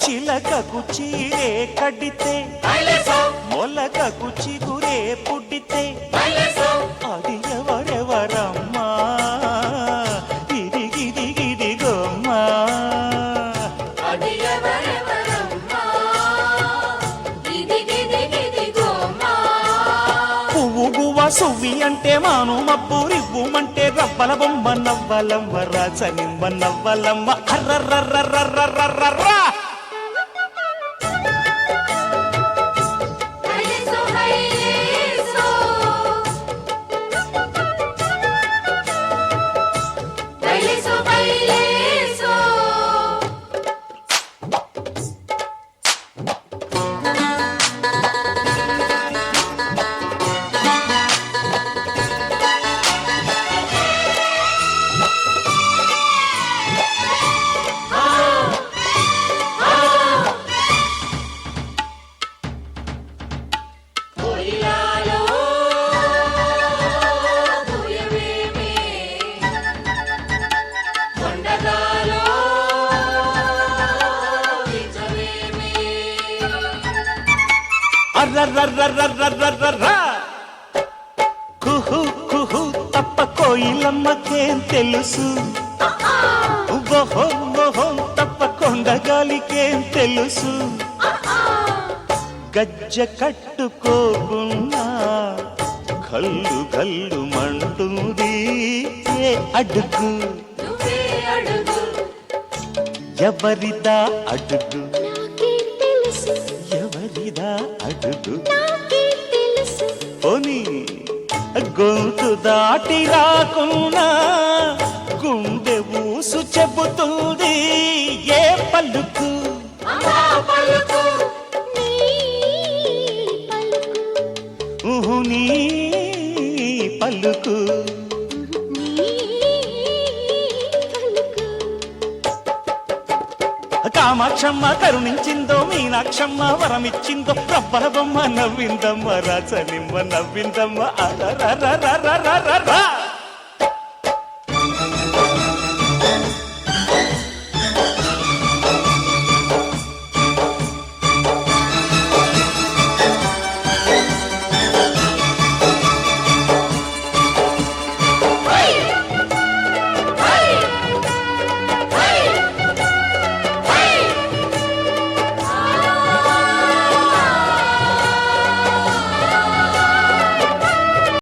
చిలకకు చీరే కడితే మొలకకు చిగురే పుట్టితే అది ఎవరెవరమ్మా ఇదిగిదిగిదిగోమ్మా పువ్వు గువ్వ సువ్వి అంటే మాను మబ్బు రివ్వుమంటే రవ్వల బొమ్మ నవ్వలమ్మ రాజనిమ్మ నవ్వలమ్మ అర్రర్రర్రర్రర్రర్ర కుహు కుహు తప్ప కోయిలమ్మకేం తెలుసు ఓహో ఓహో తప్ప కొండగాలికేం తెలుసు గజ్జ కట్టుకోకున్నా కల్లు కల్లు మంటుంది ఏ అడుగు ఎవరిదా అడుగు ఎవరిదా అడుగు పోనీ గొంతు దాటి రాకున్నా గుండె ఊసు చెబుతుంది ఏ పలుకు నీ పలుకు కామాక్షమ్మ కరుణించిందో మీనాక్షమ్మ వరమిచ్చిందో రబ్బల బొమ్మ నవ్విందమ్మ రాజనిమ్మ నవ్విందమ్మ అరరరరరరర